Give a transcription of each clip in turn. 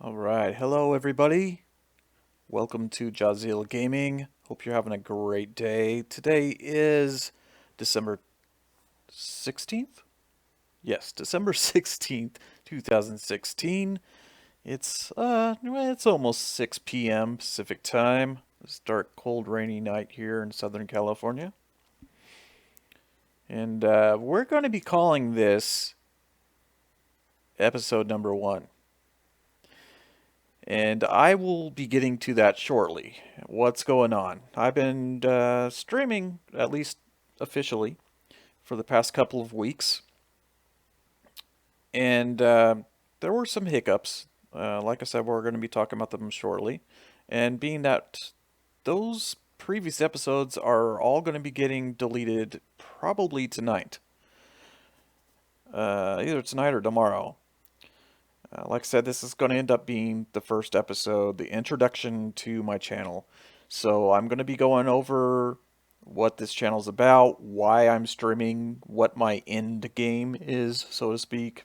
Alright, hello everybody. Welcome to Jahzeal Gaming. Hope you're having a great day. Today is December 16th? Yes, December 16th, 2016. It's almost 6 p.m. Pacific time. It's a dark, cold, rainy night here in Southern California. And we're going to be calling this episode number 1. And I will be getting to that shortly. What's going on? I've been streaming, at least officially, for the past couple of weeks. And there were some hiccups. Like I said, we're going to be talking about them shortly. And being that those previous episodes are all going to be getting deleted probably tonight. Either tonight or tomorrow. Like I said, this is going to end up being the first episode, the introduction to my channel. So I'm going to be going over what this channel is about, why I'm streaming, what my end game is, so to speak.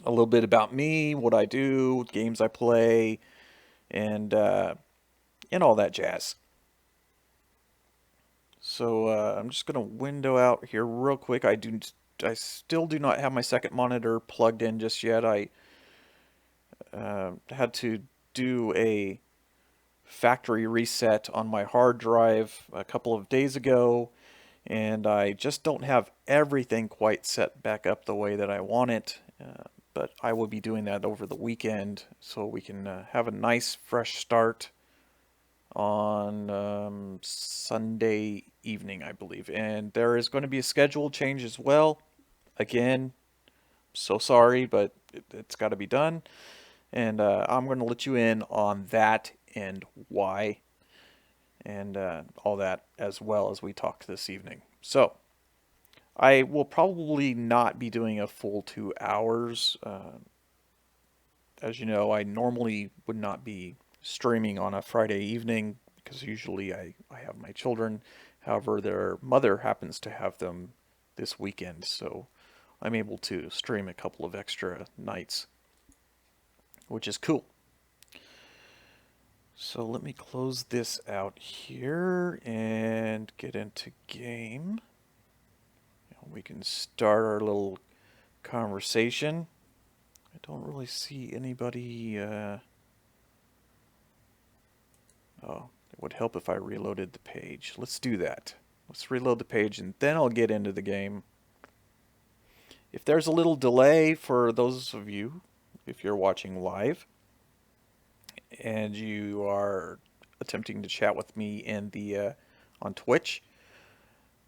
A little bit about me, what I do, games I play, and all that jazz. So I'm just going to window out here real quick. I still do not have my second monitor plugged in just yet. I had to do a factory reset on my hard drive a couple of days ago, and I just don't have everything quite set back up the way that I want it. But I will be doing that over the weekend so we can have a nice fresh start on Sunday evening, I believe. And there is going to be a schedule change as well. Again, so sorry, but it's got to be done. And I'm going to let you in on that and why and all that as well as we talk this evening. So, I will probably not be doing a full 2 hours. As you know, I normally would not be streaming on a Friday evening because usually I have my children. However, their mother happens to have them this weekend, so I'm able to stream a couple of extra nights, which is cool. So let me close this out here and get into game. We can start our little conversation. I don't really see anybody. Oh, it would help if I reloaded the page. Let's do that. Let's reload the page and then I'll get into the game. If there's a little delay for those of you, if you're watching live, and you are attempting to chat with me in the on Twitch,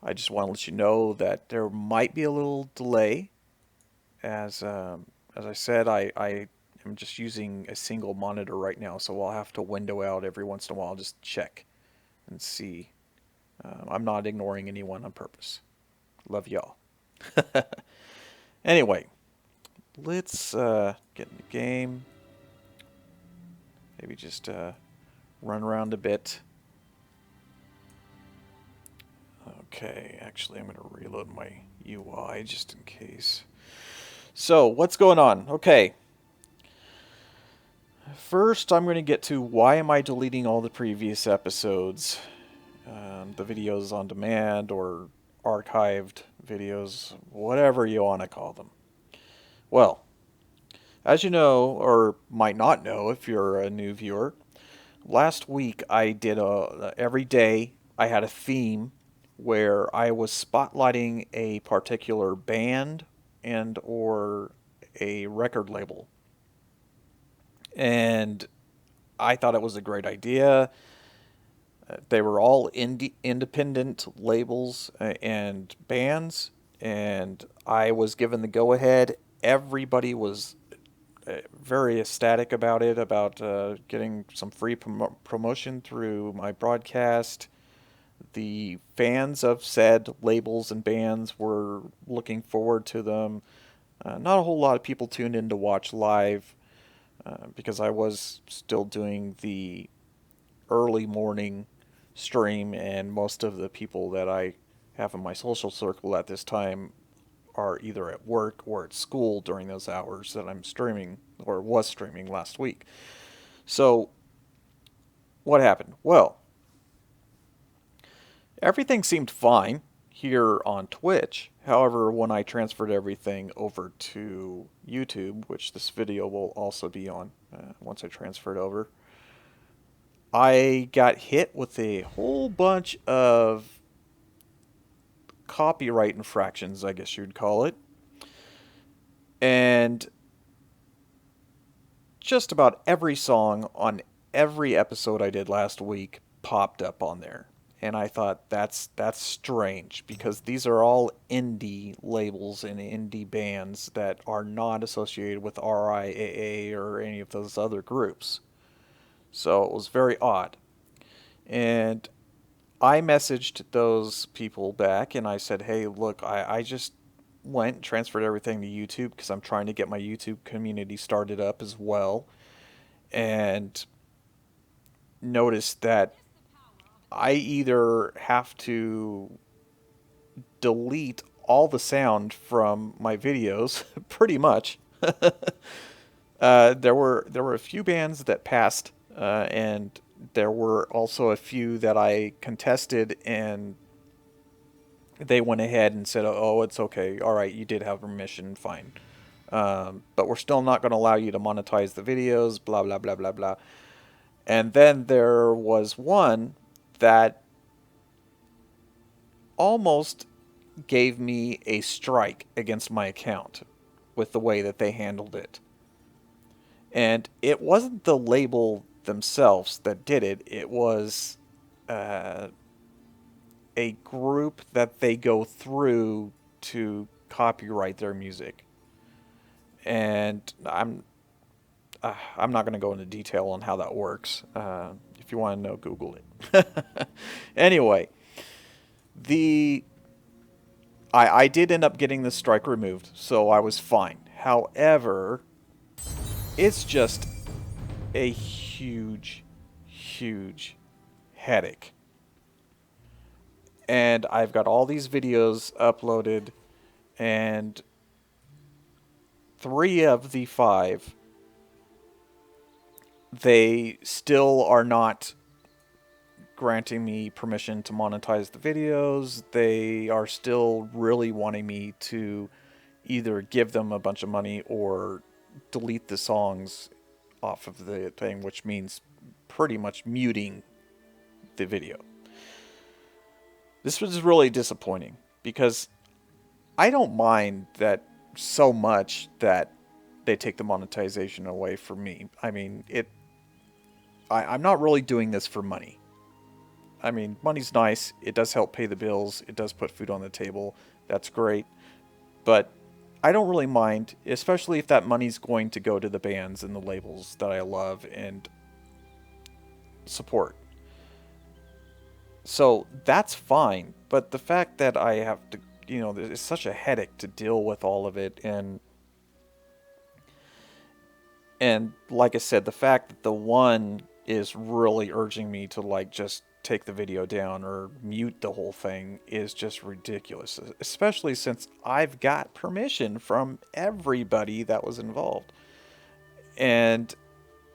I just want to let you know that there might be a little delay. As I said, I am just using a single monitor right now, so I'll have to window out every once in a while, just check and see. I'm not ignoring anyone on purpose. Love y'all. Anyway, let's get in the game. Maybe just run around a bit. Okay, actually, I'm going to reload my UI just in case. So, what's going on? Okay. First, I'm going to get to why am I deleting all the previous episodes, the videos on demand or archived videos, whatever you want to call them. Well, as you know, or might not know if you're a new viewer, last week I did every day I had a theme where I was spotlighting a particular band and or a record label. And I thought it was a great idea. They were all independent labels and bands, and I was given the go ahead. Everybody was very ecstatic about it, about getting some free promotion through my broadcast. The fans of said labels and bands were looking forward to them. Not a whole lot of people tuned in to watch live because I was still doing the early morning stream, and most of the people that I have in my social circle at this time are either at work or at school during those hours that I'm streaming or was streaming last week. So what happened? Well, everything seemed fine here on Twitch. However, when I transferred everything over to YouTube, which this video will also be on once I transfer it over, I got hit with a whole bunch of copyright infractions, I guess you'd call it. And just about every song on every episode I did last week popped up on there. And I thought that's strange because these are all indie labels and indie bands that are not associated with RIAA or any of those other groups. So it was very odd. And I messaged those people back and I said, hey, look, I just went and transferred everything to YouTube because I'm trying to get my YouTube community started up as well. And noticed that I either have to delete all the sound from my videos, pretty much. There were a few bands that passed, and there were also a few that I contested, and they went ahead and said, "Oh, it's okay. All right, you did have permission, fine, but we're still not going to allow you to monetize the videos." Blah blah blah blah blah. And then there was one that almost gave me a strike against my account with the way that they handled it. And it wasn't the label themselves that did it, it was uh, a group that they go through to copyright their music. And I'm not going to go into detail on how that works. If you want to know, Google it. Anyway, the I did end up getting the strike removed, so I was fine. However, it's just a huge, huge headache. And I've got all these videos uploaded, and 3 of the 5, they still are not granting me permission to monetize the videos. They are still really wanting me to either give them a bunch of money or delete the songs off of the thing, which means pretty much muting the video. This was really disappointing because I don't mind that so much that they take the monetization away from me. I mean, I'm not really doing this for money. I mean, money's nice. It does help pay the bills. It does put food on the table. That's great. But I don't really mind, especially if that money's going to go to the bands and the labels that I love and support. So that's fine. But the fact that I have to, it's such a headache to deal with all of it. And like I said, the fact that the one is really urging me to like just take the video down or mute the whole thing is just ridiculous, especially since I've got permission from everybody that was involved. And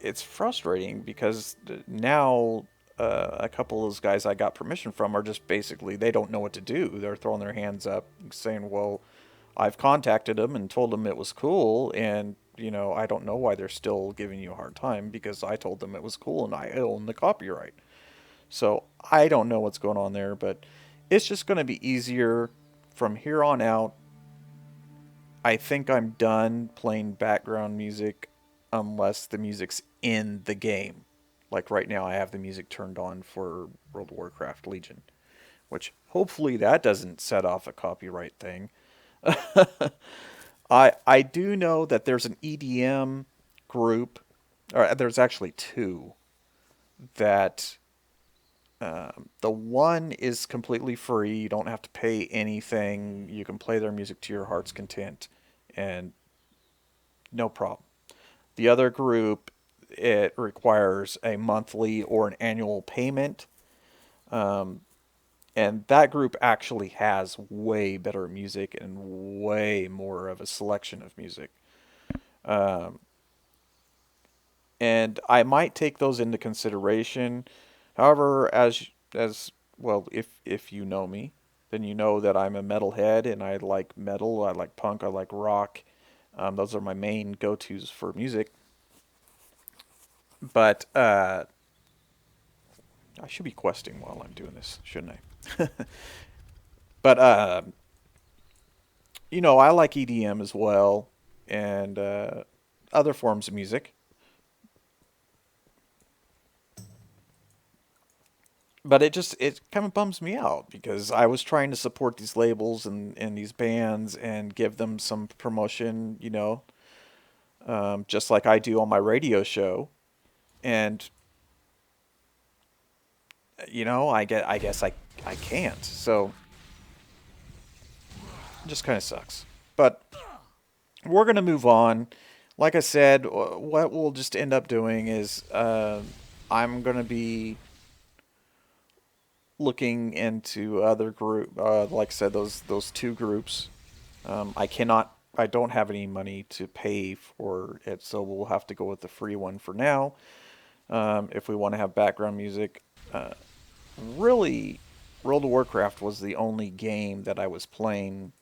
it's frustrating because now a couple of those guys I got permission from are just basically, they don't know what to do. They're throwing their hands up saying, well, I've contacted them and told them it was cool, and I don't know why they're still giving you a hard time because I told them it was cool and I own the copyright. So I don't know what's going on there, but it's just going to be easier from here on out. I think I'm done playing background music unless the music's in the game. Like right now, I have the music turned on for World of Warcraft Legion, which hopefully that doesn't set off a copyright thing. I do know that there's an EDM group, or there's actually two, that the one is completely free. You don't have to pay anything. You can play their music to your heart's content, and no problem. The other group, it requires a monthly or an annual payment. Um, and that group actually has way better music and way more of a selection of music. Um, and I might take those into consideration. However, as well, if you know me, then you know that I'm a metalhead and I like metal, I like punk, I like rock. Those are my main go-tos for music. But I should be questing while I'm doing this, shouldn't I? But I like EDM as well, and other forms of music. But it kind of bums me out because I was trying to support these labels and these bands and give them some promotion, just like I do on my radio show. And I guess I can't. So it just kind of sucks. But we're gonna move on. Like I said, what we'll just end up doing is I'm gonna be looking into other group. Like I said, those two groups. I don't have any money to pay for it, so we'll have to go with the free one for now. If we want to have background music, really, World of Warcraft was the only game that I was playing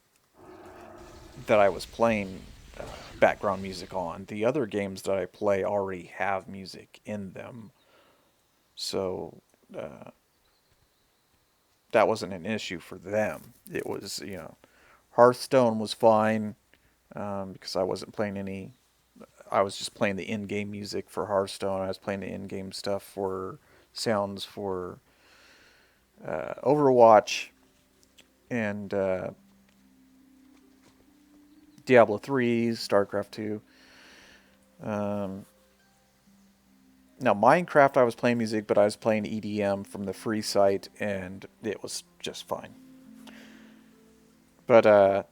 uh, background music on. The other games that I play already have music in them, so uh, that wasn't an issue for them. It was, Hearthstone was fine because I wasn't playing any. I was just playing the in-game music for Hearthstone. I was playing the in-game stuff for sounds for Overwatch and Diablo 3, StarCraft 2. Um, Now, Minecraft, I was playing music, but I was playing EDM from the free site, and it was just fine. But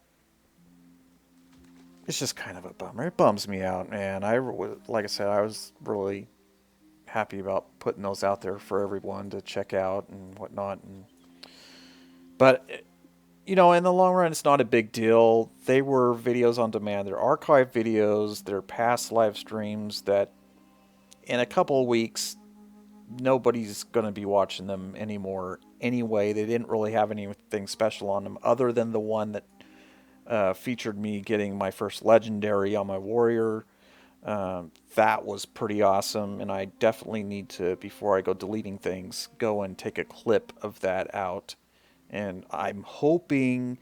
it's just kind of a bummer. It bums me out, man. Like I said, I was really happy about putting those out there for everyone to check out and whatnot. But in the long run, it's not a big deal. They were videos on demand. They're archived videos. They're past live streams that in a couple of weeks nobody's going to be watching them anymore anyway. They didn't really have anything special on them other than the one that featured me getting my first legendary on my warrior. That was pretty awesome, and I definitely need to, before I go deleting things, go and take a clip of that out. And I'm hoping,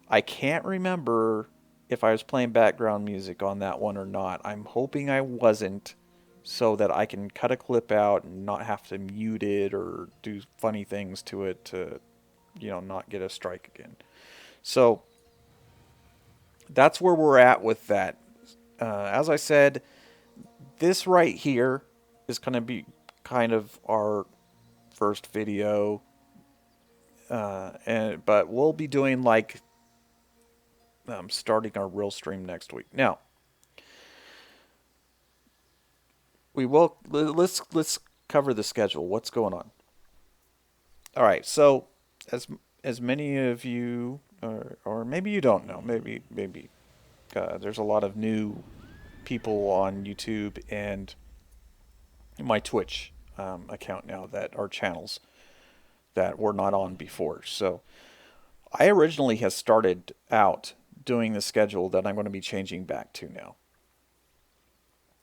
I can't remember if I was playing background music on that one or not. I'm hoping I wasn't, so that I can cut a clip out and not have to mute it or do funny things to it to, not get a strike again. So that's where we're at with that. As I said, this right here is going to be kind of our first video, but we'll be doing like starting our real stream next week. Now let's cover the schedule. What's going on? All right, so as many of you, or maybe you don't know, maybe there's a lot of new people on YouTube and my Twitch account now that are channels that were not on before. So I originally has started out doing the schedule that I'm going to be changing back to now,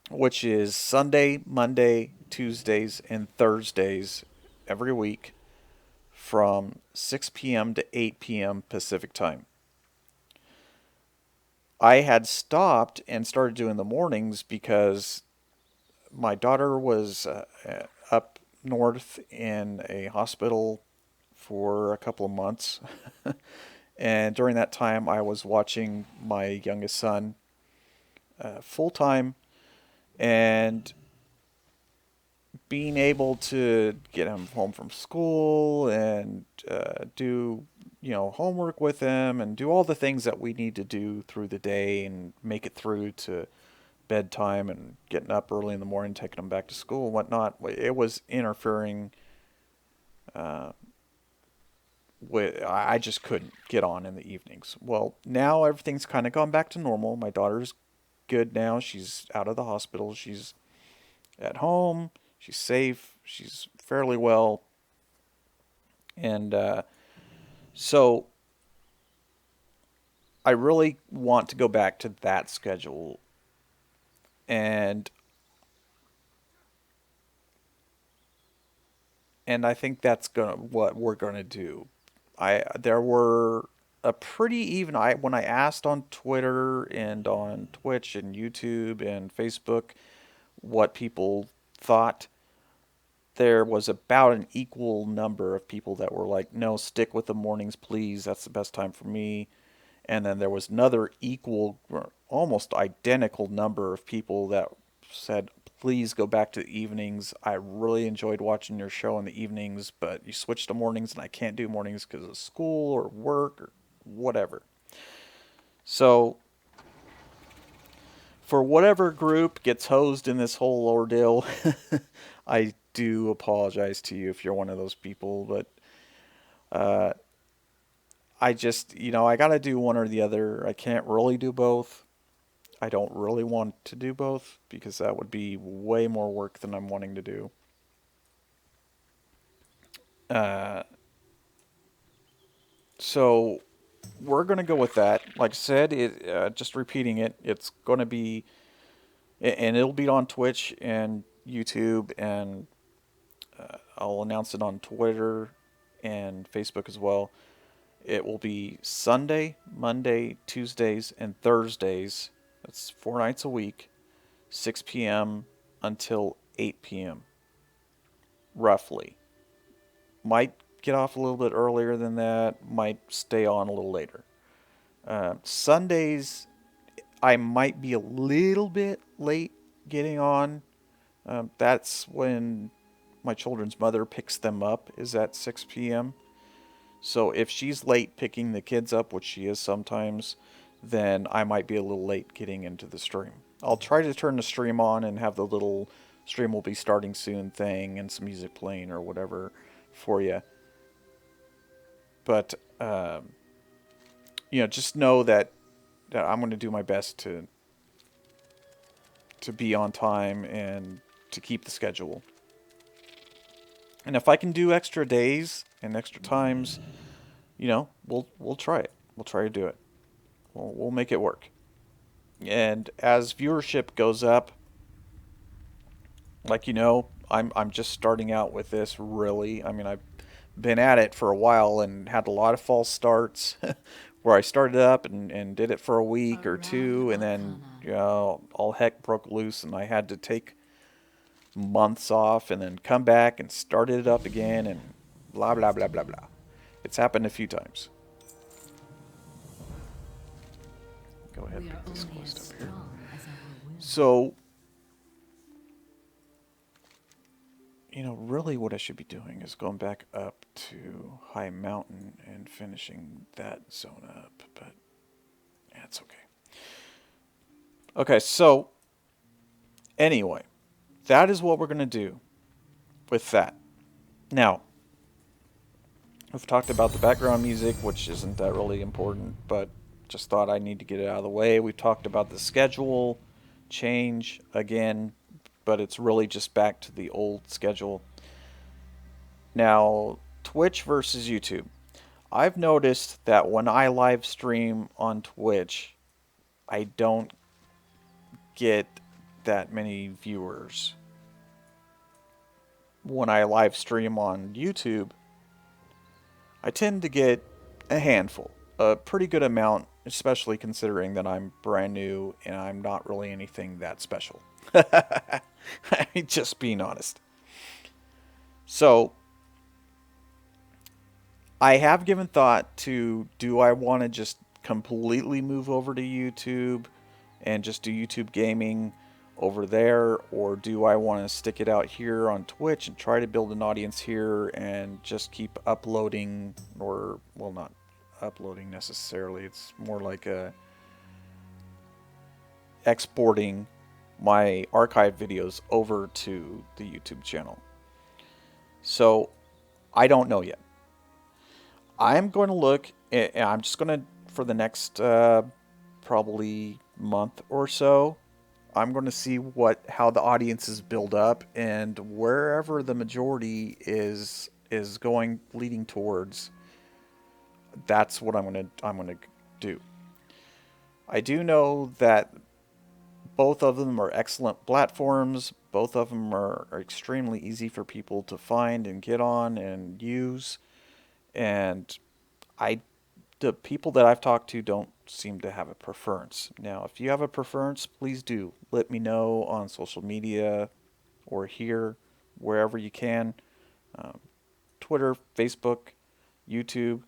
which is Sunday, Monday, Tuesdays, and Thursdays every week from 6 p.m. to 8 p.m. Pacific time. I had stopped and started doing the mornings because my daughter was up north in a hospital for a couple of months. And during that time, I was watching my youngest son full time and being able to get him home from school and do homework with him and do all the things that we need to do through the day and make it through to bedtime and getting up early in the morning, taking him back to school and whatnot. It was interfering uh, with. I just couldn't get on in the evenings. Well, now everything's kind of gone back to normal. My daughter's good now. She's out of the hospital. She's at home. She's safe. She's fairly well. And so I really want to go back to that schedule. And I think that's gonna what we're gonna do. I there were a pretty even I when I asked on Twitter and on Twitch and YouTube and Facebook what people thought, there was about an equal number of people that were like, no, stick with the mornings, please. That's the best time for me. And then there was another equal, almost identical number of people that said, please go back to the evenings. I really enjoyed watching your show in the evenings, but you switched to mornings and I can't do mornings because of school or work or whatever. So, for whatever group gets hosed in this whole ordeal, I do apologize to you if you're one of those people, but uh, I just, I got to do one or the other. I can't really do both. I don't really want to do both because that would be way more work than I'm wanting to do. Uh, so we're going to go with that. Like I said, just repeating it, it's going to be, and it'll be on Twitch and YouTube, and I'll announce it on Twitter and Facebook as well. It will be Sunday, Monday, Tuesdays, and Thursdays. That's 4 nights a week, 6 p.m. until 8 p.m. roughly. Might get off a little bit earlier than that, might stay on a little later. Sundays, I might be a little bit late getting on. That's when my children's mother picks them up, is at 6 p.m. So if she's late picking the kids up, which she is sometimes, then I might be a little late getting into the stream. I'll try to turn the stream on and have the little stream will be starting soon thing and some music playing or whatever for you. But just know that I'm going to do my best to be on time and to keep the schedule. And if I can do extra days and extra times, we'll try it. We'll try to do it. We'll make it work. And as viewership goes up, like I'm just starting out with this really. I mean, I've been at it for a while and had a lot of false starts where I started up and did it for a week or two, and then all heck broke loose and I had to take months off and then come back and started it up again and blah blah blah blah blah. It's happened a few times. Go ahead and pick this quest up here. So, really what I should be doing is going back up to High Mountain and finishing that zone up, but that's okay. Okay, so anyway, that is what we're going to do with that. Now, we've talked about the background music, which isn't that really important, but just thought I need to get it out of the way. We've talked about the schedule change again, but it's really just back to the old schedule. Now, Twitch versus YouTube. I've noticed that when I live stream on Twitch, I don't get that many viewers. When I live stream on YouTube, I tend to get a handful, a pretty good amount, especially considering that I'm brand new and I'm not really anything that special. I mean, just being honest. So, I have given thought to, do I want to just completely move over to YouTube and just do YouTube gaming over there, or do I want to stick it out here on Twitch and try to build an audience here and just keep uploading, or, well, not uploading necessarily, it's more like exporting my archive videos over to the YouTube channel. So, I don't know yet. I'm going to look, and I'm just going to, for the next probably month or so, I'm going to see how the audiences build up, and wherever the majority is going leading towards, that's what I'm going to do. I do know that both of them are excellent platforms. Both of them are extremely easy for people to find and get on and use. And I the people that I've talked to don't seem to have a preference. Now, if you have a preference, please do let me know on social media or here, wherever you can. Um, Twitter, Facebook, YouTube,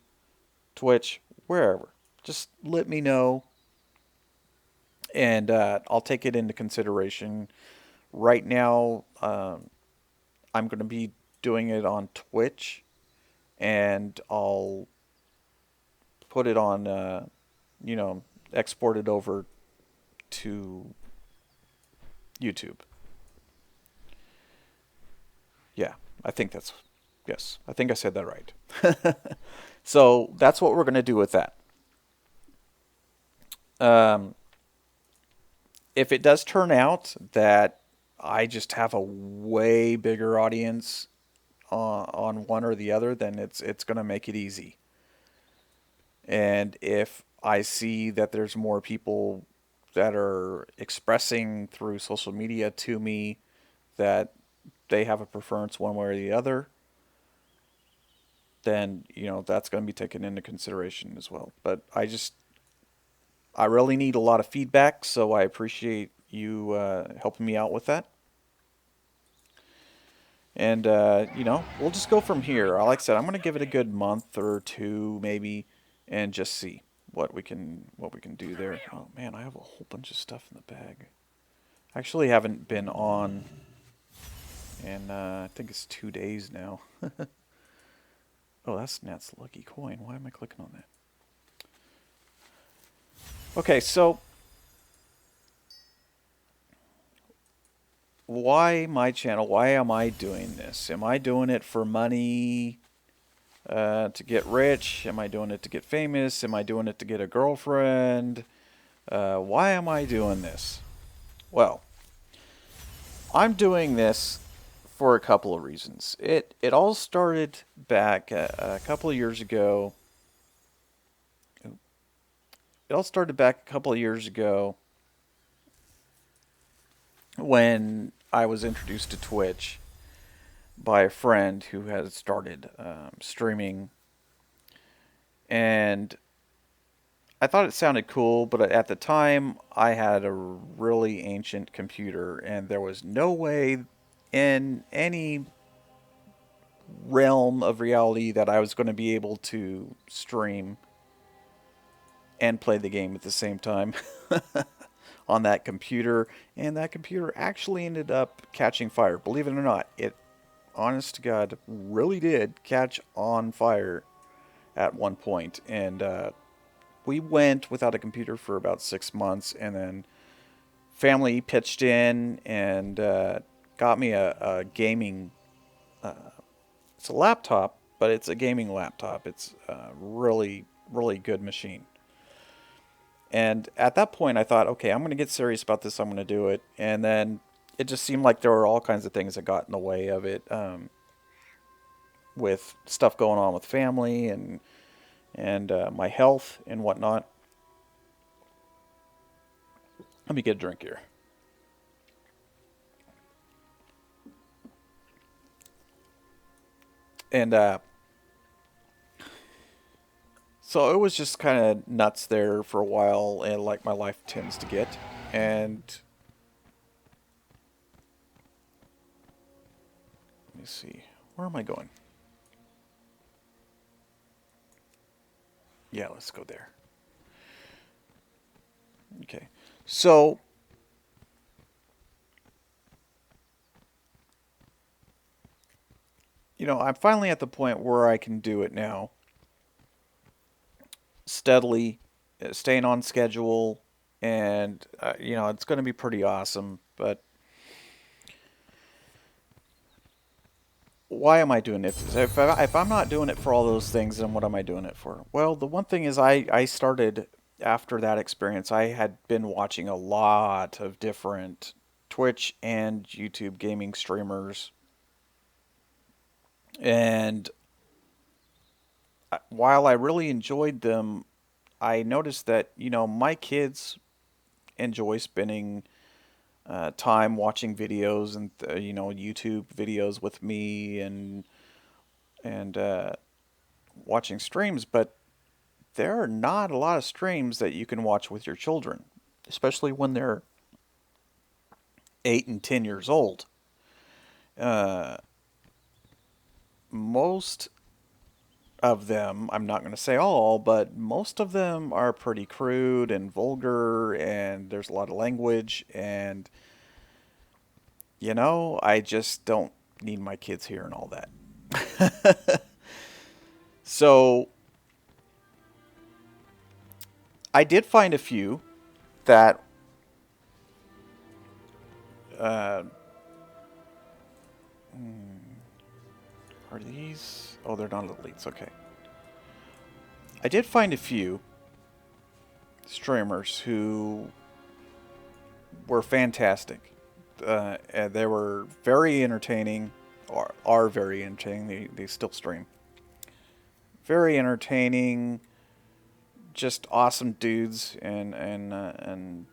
Twitch, wherever. Just let me know, and I'll take it into consideration. Right now, I'm going to be doing it on Twitch, and I'll put it on, you know, export it over to YouTube. Yeah, I think that's, yes, I think I said that right. So that's what we're going to do with that. Um, if it does turn out that I just have a way bigger audience on one or the other, then it's going to make it easy. And if I see that there's more people that are expressing through social media to me that they have a preference one way or the other, then that's going to be taken into consideration as well. But I really need a lot of feedback, so I appreciate you helping me out with that. And we'll just go from here. Like I said, I'm going to give it a good month or two, maybe, and just see what we can do there. Oh man, I have a whole bunch of stuff in the bag. I actually haven't been on, and I think it's 2 days now. Oh, that's Nat's lucky coin. Why am I clicking on that? Okay, so why my channel? Why am I doing this? Am I doing it for money, to get rich? Am I doing it to get famous? Am I doing it to get a girlfriend? Why am I doing this? Well, I'm doing this for a couple of reasons. It all started back a couple of years ago. It all started back a couple of years ago when I was introduced to Twitch by a friend who had started streaming, and I thought it sounded cool, but at the time I had a really ancient computer, and there was no way in any realm of reality that I was going to be able to stream and play the game at the same time on that computer. And that computer actually ended up catching fire. Believe it or not, it, honest to God, really did catch on fire at one point. And we went without a computer for about 6 months, and then family pitched in and got me a gaming. It's a laptop, but it's a gaming laptop. It's a really, really good machine. And at that point, I thought, okay, I'm going to get serious about this. I'm going to do it. And then it just seemed like there were all kinds of things that got in the way of it, with stuff going on with family and my health and whatnot. Let me get a drink here. And so it was just kind of nuts there for a while, and like my life tends to get. And let me see, where am I going? Yeah, let's go there. Okay, so I'm finally at the point where I can do it now, steadily, staying on schedule, and it's going to be pretty awesome. But why am I doing it? If I'm not doing it for all those things, then what am I doing it for? Well, the one thing is I started after that experience, I had been watching a lot of different Twitch and YouTube gaming streamers, and while I really enjoyed them, I noticed that my kids enjoy spending time watching videos and YouTube videos with me and watching streams, but there are not a lot of streams that you can watch with your children, especially when they're 8 and 10 years old. Uh, most of them, I'm not going to say all, but most of them are pretty crude and vulgar, and there's a lot of language, and I just don't need my kids hearing all that. So I did find a few that uh, are these? Oh, they're not elites. Okay. I did find a few streamers who were fantastic. And they were very entertaining, or are very entertaining. They still stream. Very entertaining, just awesome dudes, and a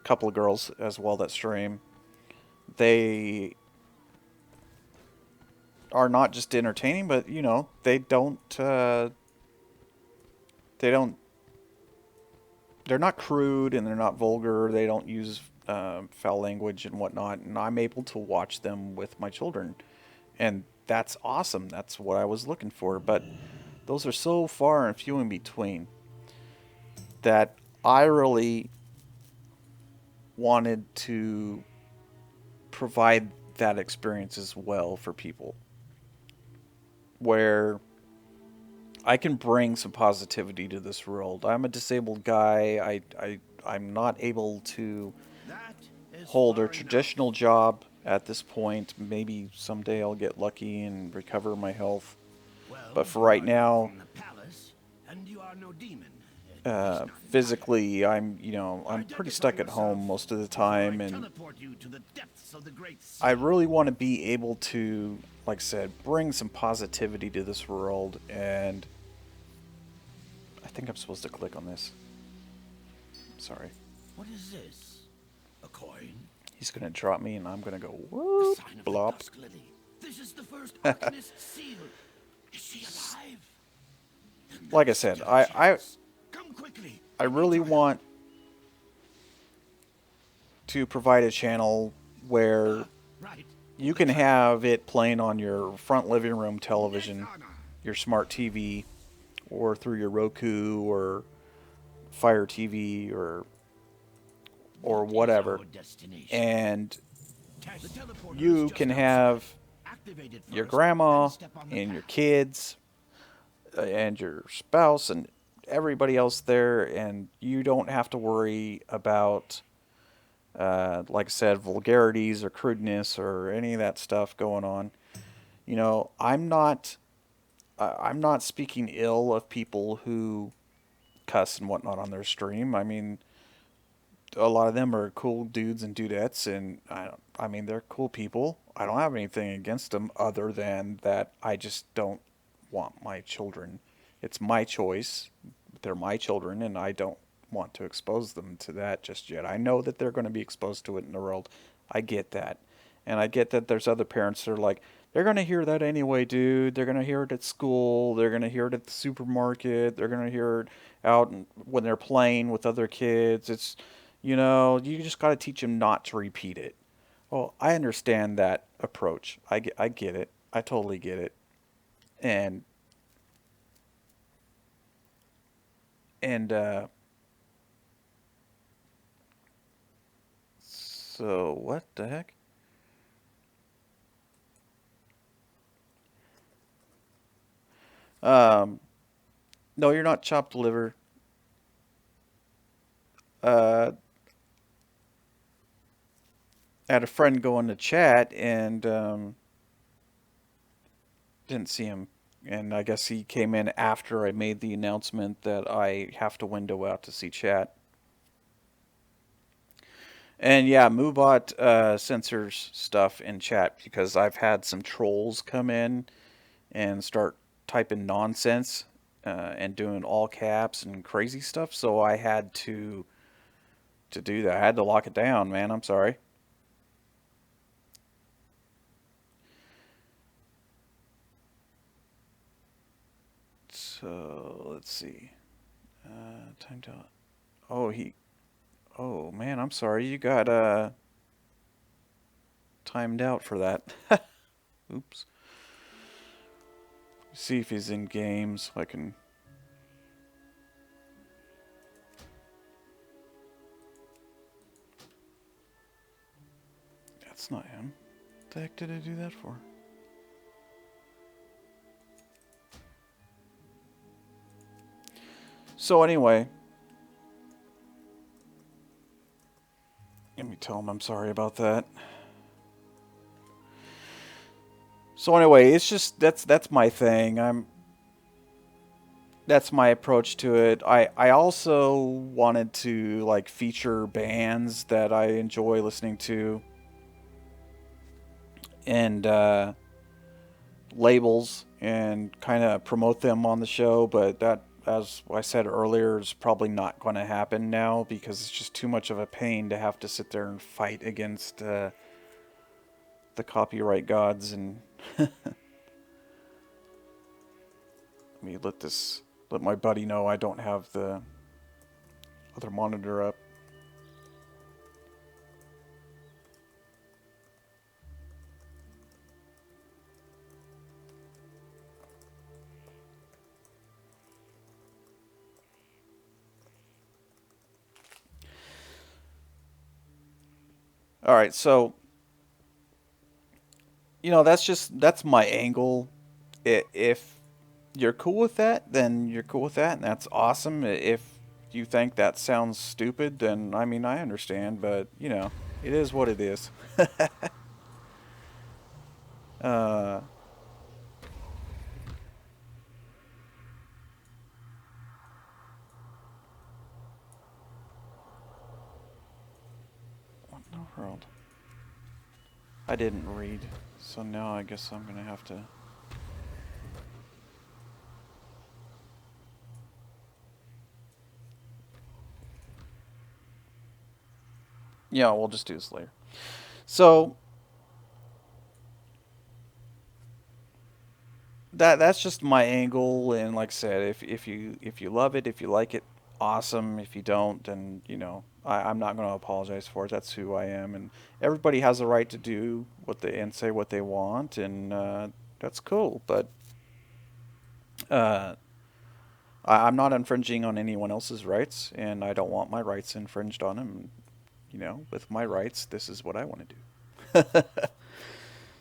couple of girls as well that stream. They are not just entertaining, but they don't they're not crude and they're not vulgar. They don't use foul language and whatnot, and I'm able to watch them with my children, and that's awesome. That's what I was looking for, but those are so far and few in between that I really wanted to provide that experience as well for people, where I can bring some positivity to this world. I'm a disabled guy. I'm not able to hold a traditional job at this point. Maybe someday I'll get lucky and recover my health. But for right now, physically, I'm pretty stuck at home most of the time, and I really want to be able to, like I said, bring some positivity to this world. And I think I'm supposed to click on this. Sorry. What is this? A coin? He's gonna drop me, and I'm gonna go whoop, blop. This is the first Arcanist seal. Is she alive? Like I said, Come quickly. I really want to provide a channel where you can have it playing on your front living room television, your smart TV, or through your Roku or Fire TV or whatever, and you can have your grandma and your kids and your spouse and everybody else there, and you don't have to worry about, like I said, vulgarities or crudeness or any of that stuff going on. I'm not speaking ill of people who cuss and whatnot on their stream. I mean, a lot of them are cool dudes and dudettes, and I mean, they're cool people. I don't have anything against them other than that I just don't want my children. It's my choice. They're my children, and I don't want to expose them to that just yet. I know that they're going to be exposed to it in the world. I get that. And I get that there's other parents that are like, they're going to hear that anyway, dude. They're going to hear it at school. They're going to hear it at the supermarket. They're going to hear it out when they're playing with other kids. You just got to teach them not to repeat it. Well, I understand that approach. I get it. I totally get it. And, and, so what the heck? Um, no, you're not chopped liver. Uh, I had a friend go in the chat and didn't see him and I guess he came in after I made the announcement that I have to window out to see chat. And yeah, Moobot censors stuff in chat because I've had some trolls come in and start typing nonsense and doing all caps and crazy stuff. So I had to do that. I had to lock it down, man. I'm sorry. So let's see. Time to. Oh, he. Oh man, I'm sorry. You got timed out for that. Oops. See if he's in games. I can. That's not him. What the heck did I do that for? So anyway, let me tell him I'm sorry about that. So anyway, it's just that's my thing. That's my approach to it. I also wanted to like feature bands that I enjoy listening to and labels and kind of promote them on the show, but that, as I said earlier, is probably not going to happen now because it's just too much of a pain to have to sit there and fight against the copyright gods. And let me let my buddy know I don't have the other monitor up. All right, so that's my angle. If you're cool with that, then you're cool with that, and that's awesome. If you think that sounds stupid, then I mean I understand, but it is what it is. uh, what in the world? I didn't read, so now I guess I'm gonna have to. Yeah, we'll just do this later. So that's just my angle, and like I said, if you love it, if you like it, awesome. If you don't, then I'm not going to apologize for it. That's who I am, and everybody has the right to do what they and say what they want, and that's cool. But uh, I'm not infringing on anyone else's rights, and I don't want my rights infringed on them. With my rights, this is what I want to do.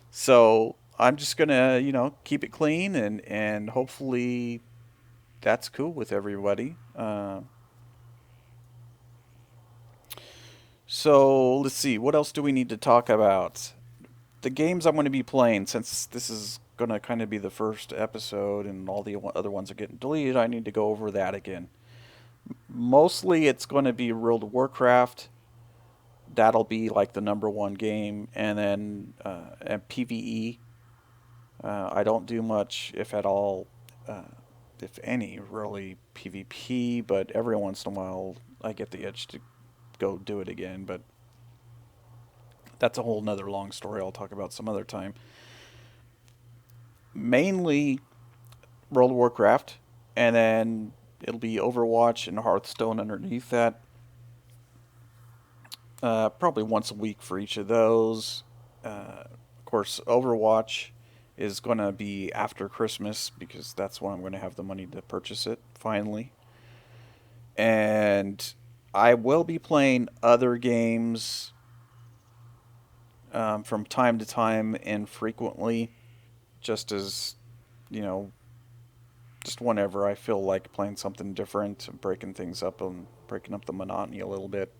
So I'm just gonna, keep it clean, and hopefully that's cool with everybody. So let's see, what else do we need to talk about? The games I'm going to be playing, since this is going to kind of be the first episode and all the other ones are getting deleted, I need to go over that again. Mostly it's going to be World of Warcraft. That'll be like the number one game, and then and PVE. I don't do much, if at all, if any, really PvP, but every once in a while I get the itch to go do it again. But that's a whole nother long story I'll talk about some other time. Mainly World of Warcraft, and then it'll be Overwatch and Hearthstone underneath that. Probably once a week for each of those. Of course, Overwatch is going to be after Christmas because that's when I'm going to have the money to purchase it finally. And I will be playing other games from time to time and frequently, just as, you know, just whenever I feel like playing something different, breaking things up and breaking up the monotony a little bit.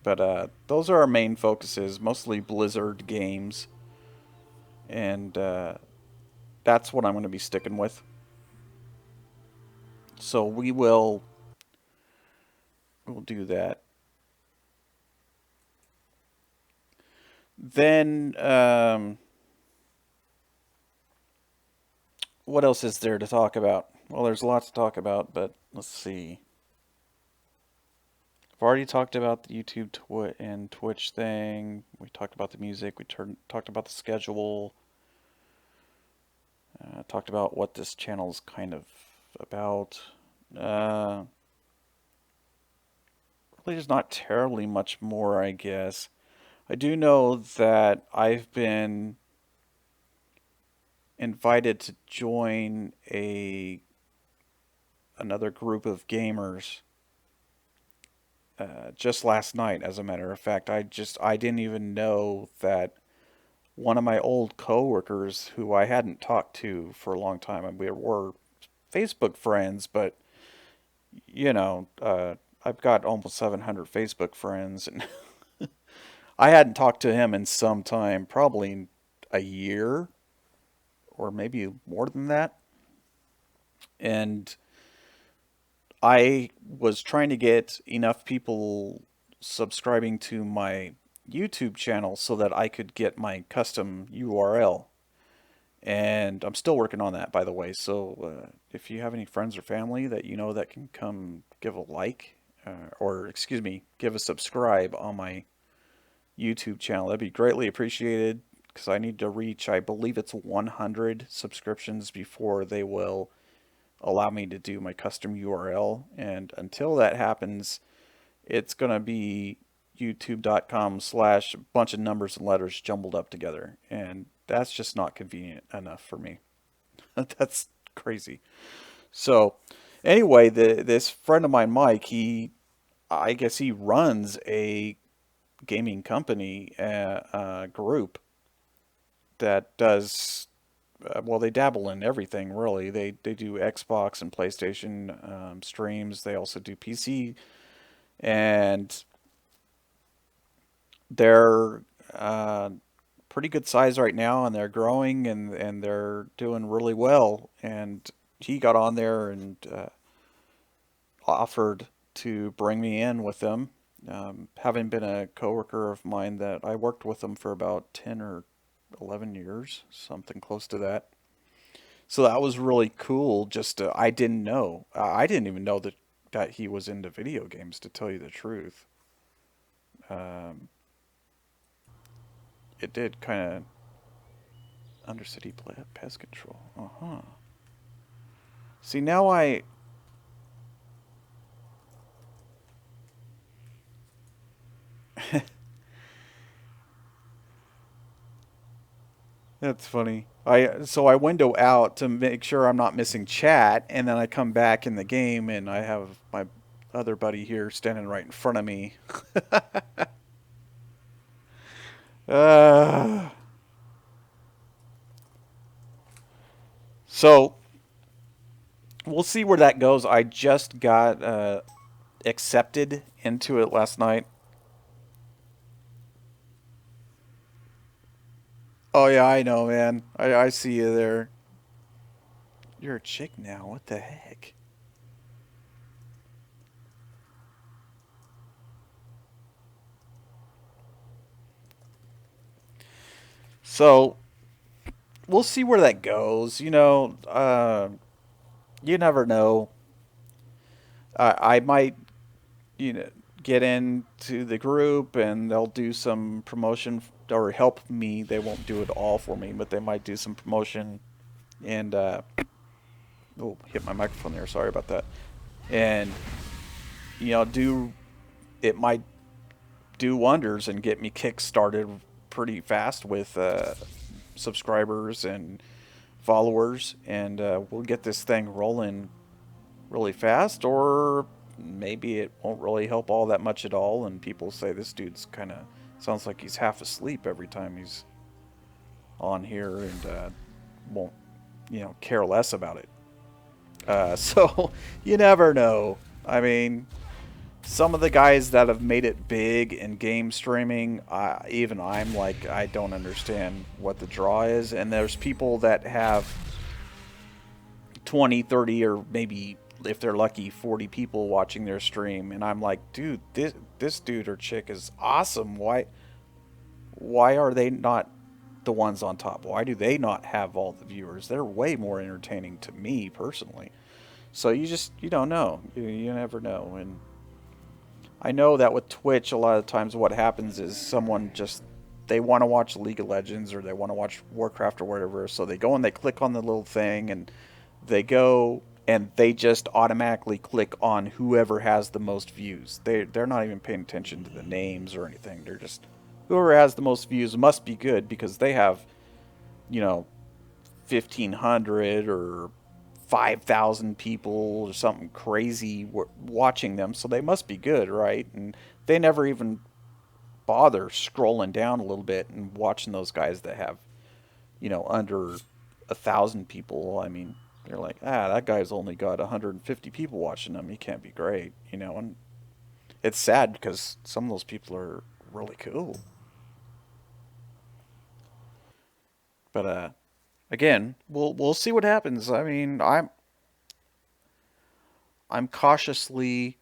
But those are our main focuses, mostly Blizzard games. And that's what I'm going to be sticking with. So we'll do that. Then what else is there to talk about? Well, there's lots to talk about, but let's see. I've already talked about the YouTube and Twitch thing. We talked about the music. We talked about the schedule. Talked about what this channel's kind of about. Really, there's not terribly much more, I guess. I do know that I've been invited to join another group of gamers just last night. As a matter of fact, I didn't even know that one of my old coworkers, who I hadn't talked to for a long time, and we were Facebook friends, but I've got almost 700 Facebook friends, and I hadn't talked to him in some time, probably a year or maybe more than that. And I was trying to get enough people subscribing to my YouTube channel so that I could get my custom URL. And I'm still working on that, by the way. So if you have any friends or family that you know that can come give a like, or excuse me, give a subscribe on my YouTube channel, that'd be greatly appreciated, because I need to reach, I believe it's 100 subscriptions before they will allow me to do my custom URL. And until that happens, it's going to be youtube.com/ bunch of numbers and letters jumbled up together. And that's just not convenient enough for me. That's crazy. So anyway, this friend of mine, Mike, I guess he runs a gaming company group that does well, they dabble in everything, really. They do Xbox and PlayStation streams. They also do PC, and they're pretty good size right now, and they're growing, and they're doing really well. And he got on there and offered to bring me in with them, having been a coworker of mine that I worked with them for about 10 or 11 years, something close to that. So that was really cool. Just I didn't know. I didn't even know that he was into video games, to tell you the truth. Um, it did kind of Undercity pest control. Uh-huh. See, now that's funny. I window out to make sure I'm not missing chat, and then I come back in the game and I have my other buddy here standing right in front of me. uh, so we'll see where that goes. I just got accepted into it last night. Oh yeah, I know, man. I see you there. You're a chick now. What the heck? So we'll see where that goes. You never know. I might, you know, get into the group and they'll do some promotion or help me. They won't do it all for me, but they might do some promotion and oh, hit my microphone there. Sorry about that. And do it might do wonders and get me kick started pretty fast with subscribers and followers, and we'll get this thing rolling really fast. Or maybe it won't really help all that much at all, and people say this dude's kind of sounds like he's half asleep every time he's on here, and won't care less about it. So you never know. I mean, some of the guys that have made it big in game streaming, even I'm like, I don't understand what the draw is. And there's people that have 20, 30, or maybe if they're lucky 40 people watching their stream, and I'm like, dude, this dude or chick is awesome. Why are they not the ones on top? Why do they not have all the viewers? They're way more entertaining to me personally. So you don't know. You never know. And I know that with Twitch, a lot of times what happens is someone just they want to watch League of Legends or they want to watch Warcraft or whatever, so they go and they click on the little thing and they go and they just automatically click on whoever has the most views. They're not even paying attention to the names or anything. They're just whoever has the most views must be good because they have, you know, 1,500 or 5,000 people or something crazy watching them, so they must be good, right? And they never even bother scrolling down a little bit and watching those guys that have, under 1,000 people. I mean, they're like, that guy's only got 150 people watching him. He can't be great. And it's sad because some of those people are really cool. But again, we'll see what happens. I mean, I'm cautiously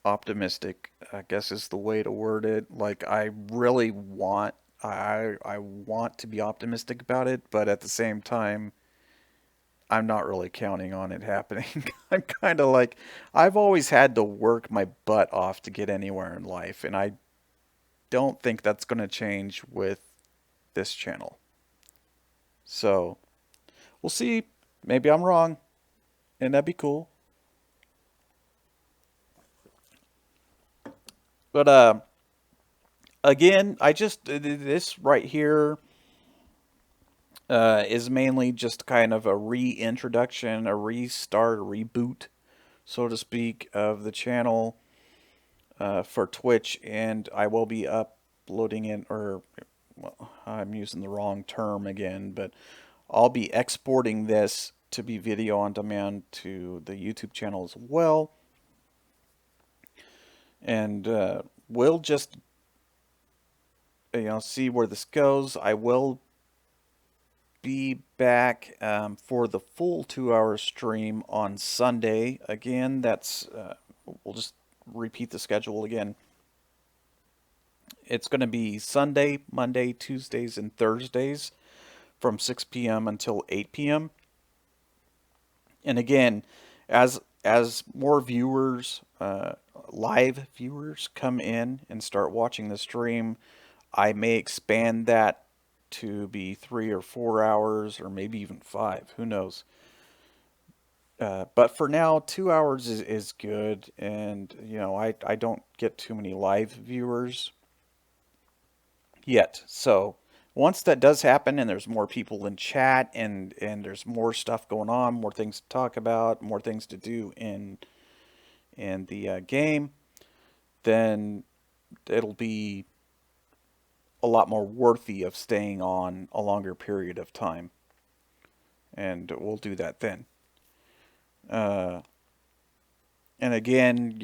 optimistic, I guess is the way to word it. Like I really want I want to be optimistic about it, but at the same time I'm not really counting on it happening. I'm kind of like I've always had to work my butt off to get anywhere in life, and I don't think that's going to change with this channel. So, we'll see. Maybe I'm wrong, and that'd be cool. But again, I just this right here is mainly just kind of a reintroduction, a restart, a reboot, so to speak, of the channel for Twitch, and I will be uploading it, or well, I'm using the wrong term again, but I'll be exporting this to be video on demand to the YouTube channel as well, and we'll just see where this goes. I will be back for the full 2 hour stream on Sunday. Again, we'll just repeat the schedule again. It's going to be Sunday, Monday, Tuesdays, and Thursdays from 6 p.m. until 8 p.m. And again, as more viewers, live viewers, come in and start watching the stream, I may expand that to be 3 or 4 hours, or maybe even 5. Who knows? But for now, 2 hours is good, and I don't get too many live viewers yet. So once that does happen, and there's more people in chat, and there's more stuff going on, more things to talk about, more things to do in the game, then it'll be a lot more worthy of staying on a longer period of time, and we'll do that then. Uh, and again,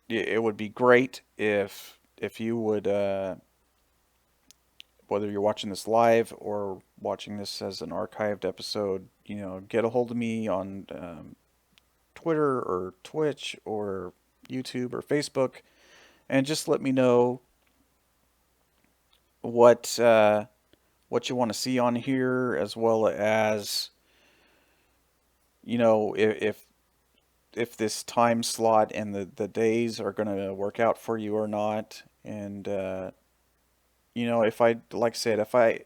it would be great if you would, whether you're watching this live or watching this as an archived episode, get a hold of me on Twitter or Twitch or YouTube or Facebook, and just let me know what what you want to see on here, as well as if this time slot and the days are going to work out for you or not. And if I, like I said, if I,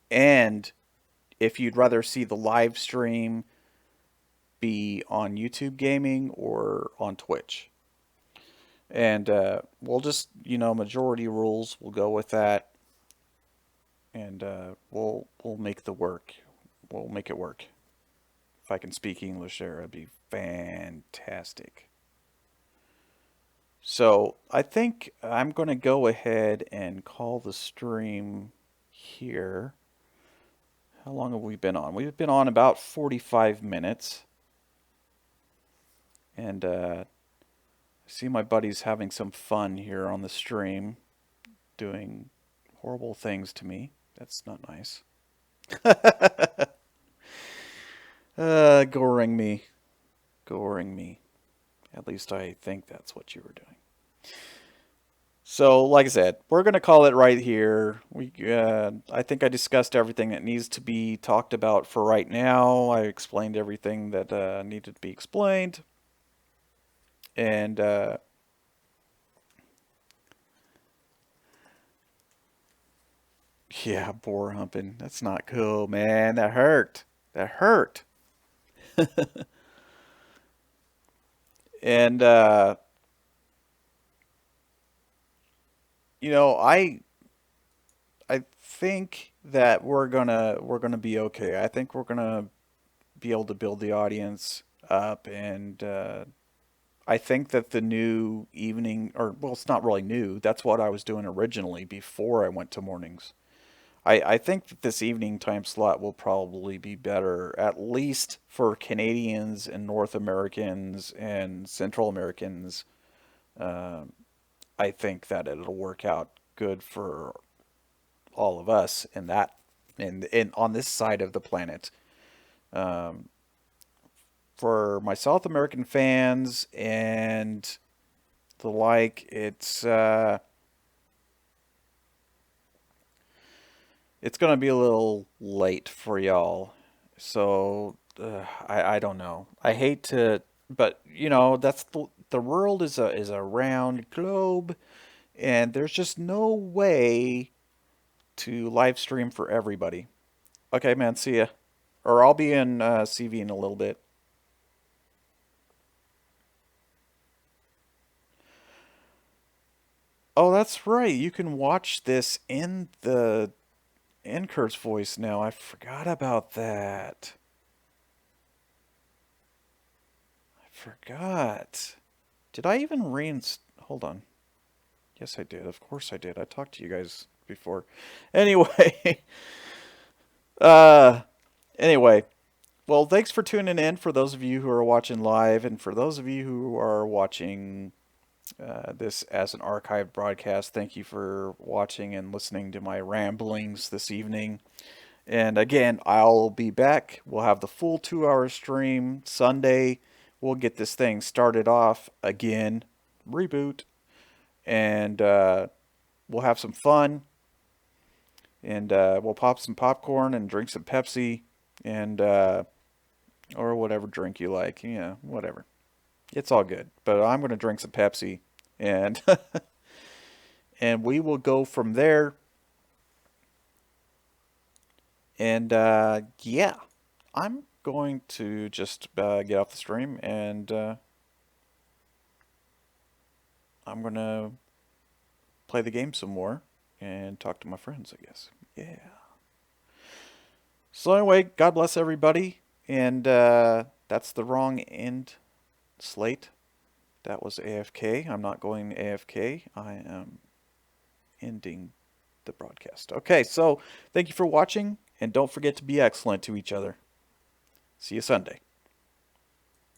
and if you'd rather see the live stream be on YouTube Gaming or on Twitch. And we'll just, majority rules, we'll go with that. And we'll make the work. We'll make it work. If I can speak English there, it'd be fantastic. So I think I'm going to go ahead and call the stream here. How long have we been on? We've been on about 45 minutes. And I see my buddies having some fun here on the stream, doing horrible things to me. That's not nice. Goring me. Goring me. At least I think that's what you were doing. So, like I said, we're gonna call it right here. I think I discussed everything that needs to be talked about for right now. I explained everything that needed to be explained, and yeah, boar humping. That's not cool, man. That hurt. That hurt. And you know, I think that we're gonna be okay. I think we're gonna be able to build the audience up, and I think that the new evening, or well, it's not really new. That's what I was doing originally before I went to mornings. I think that this evening time slot will probably be better, at least for Canadians and North Americans and Central Americans. Um, I think that it'll work out good for all of us in that in on this side of the planet. Um, for my South American fans and the like, it's gonna be a little late for y'all. So I don't know. I hate to, but you know that's the world is a round globe, and there's just no way to live stream for everybody. Okay, man. See ya. Or I'll be in CV in a little bit. Oh, that's right. You can watch this in the Kurt's voice now. I forgot about that. I forgot. Did I even reinst? Hold on. Yes, I did. Of course I did. I talked to you guys before. Anyway, uh, anyway. Well, thanks for tuning in. For those of you who are watching live, and for those of you who are watching this as an archived broadcast, thank you for watching and listening to my ramblings this evening. And again, I'll be back. We'll have the full 2 hour stream Sunday. We'll get this thing started off again, reboot, and we'll have some fun. And we'll pop some popcorn and drink some Pepsi, and or whatever drink you like. Yeah, whatever. It's all good. But I'm gonna drink some Pepsi, and and we will go from there. And yeah, I'm going to just get off the stream, and I'm going to play the game some more and talk to my friends, I guess. Yeah. So, anyway, God bless everybody. And that's the wrong end slate. That was AFK. I'm not going AFK. I am ending the broadcast. Okay, so thank you for watching, and don't forget to be excellent to each other. See you Sunday.